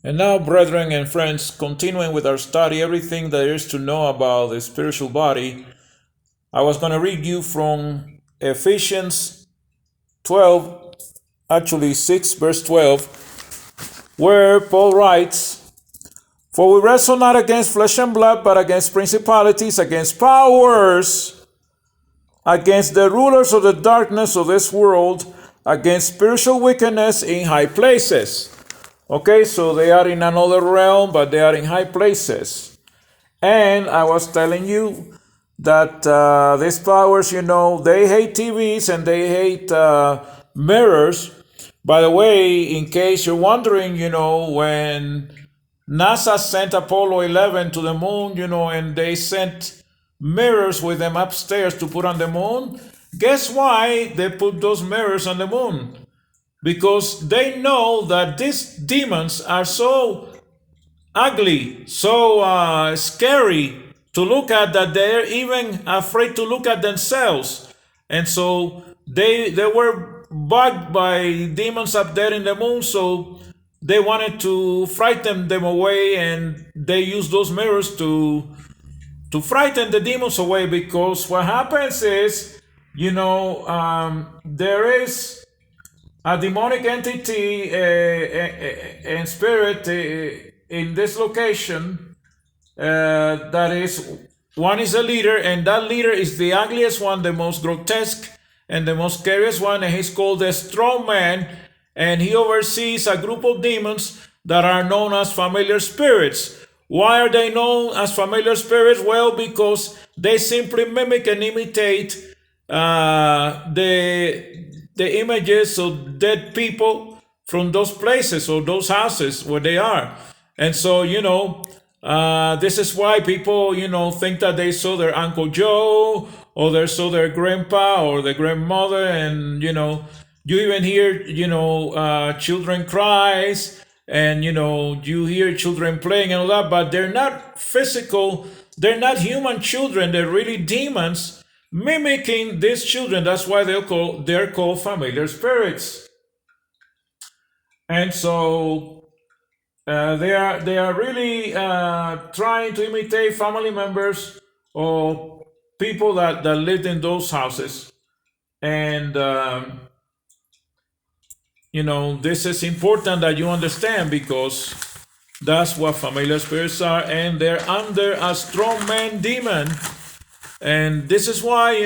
And now, brethren and friends, continuing with our study, everything there is to know about the spiritual body, I was going to read you from Ephesians 12, actually 6, verse 12, where Paul writes, "For we wrestle not against flesh and blood, but against principalities, against powers, against the rulers of the darkness of this world, against spiritual wickedness in high places." Okay, so they are in another realm, but they are in high places. And I was telling you that these powers, they hate TVs and they hate mirrors. By the way, in case you're wondering, when NASA sent Apollo 11 to the moon, and they sent mirrors with them upstairs to put on the moon, guess why they put those mirrors on the moon? Because they know that these demons are so ugly, so scary to look at that they're even afraid to look at themselves. And so they were bugged by demons up there in the moon, so they wanted to frighten them away, and they used those mirrors to frighten the demons away. Because what happens is, there is a demonic entity and spirit in this location that is, one is a leader, and that leader is the ugliest one, the most grotesque and the most scariest one, and he's called the strong man, and he oversees a group of demons that are known as familiar spirits. Why are they known as familiar spirits? Well, because they simply mimic and imitate the images of dead people from those places or those houses where they are. And so, this is why people, think that they saw their Uncle Joe, or they saw their grandpa or their grandmother, and, you even hear, children cries, and, you hear children playing and all that, but they're not physical, they're not human children, they're really demons mimicking these children. That's why they're called familiar spirits. And so they are really trying to imitate family members or people that lived in those houses. And this is important that you understand, because that's what familiar spirits are, and they're under a strong man demon. And this is why,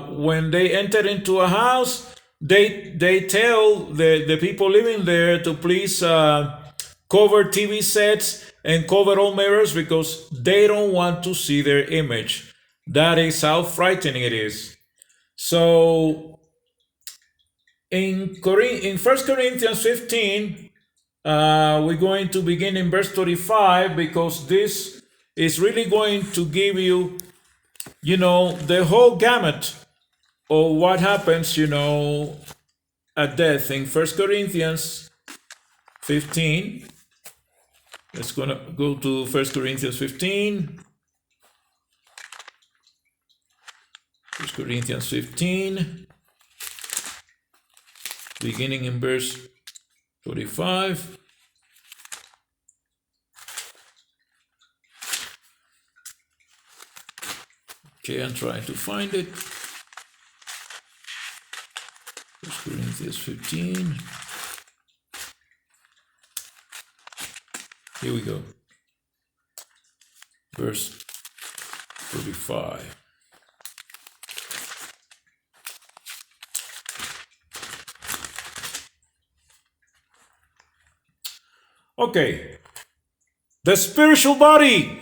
when they enter into a house, they tell the people living there to please cover TV sets and cover all mirrors, because they don't want to see their image. That is how frightening it is. So in 1 Corinthians 15, we're going to begin in verse 35, because this is really going to give you, the whole gamut of what happens, at death. In 1 Corinthians 15, let's go to 1 Corinthians 15. 1 Corinthians 15, beginning in verse 35. Okay, I'm trying to find it. 1 Corinthians 15. Here we go. Verse 35. Okay. The spiritual body.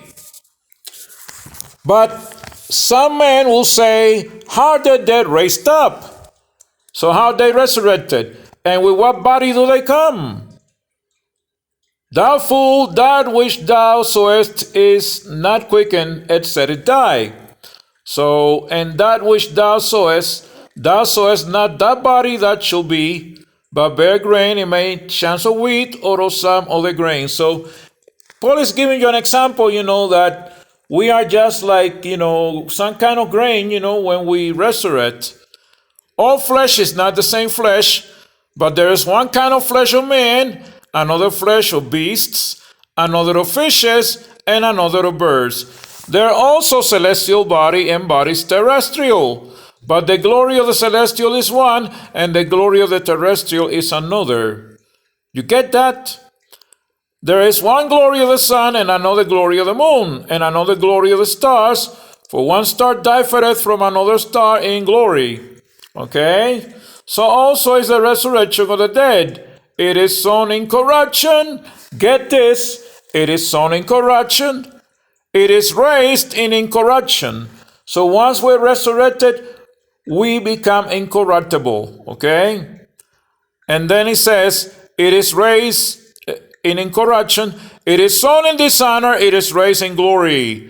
But some men will say, how are the dead raised up? So how are they resurrected? And with what body do they come? Thou fool, that which thou sawest is not quickened, except it die. So, and that which thou sawest not that body that shall be, but bare grain, it may chance of wheat or of some other grain. So Paul is giving you an example, that we are just like, some kind of grain, when we resurrect. All flesh is not the same flesh, but there is one kind of flesh of man, another flesh of beasts, another of fishes, and another of birds. There are also celestial body and bodies terrestrial, but the glory of the celestial is one, and the glory of the terrestrial is another. You get that? There is one glory of the sun, and another glory of the moon, and another glory of the stars, for one star differeth from another star in glory. Okay? So also is the resurrection of the dead. It is sown in corruption. Get this. It is sown in corruption. It is raised in incorruption. So once we're resurrected, we become incorruptible. Okay? And then he says, it is raised in incorruption. It is sown in dishonor. It is raised in glory.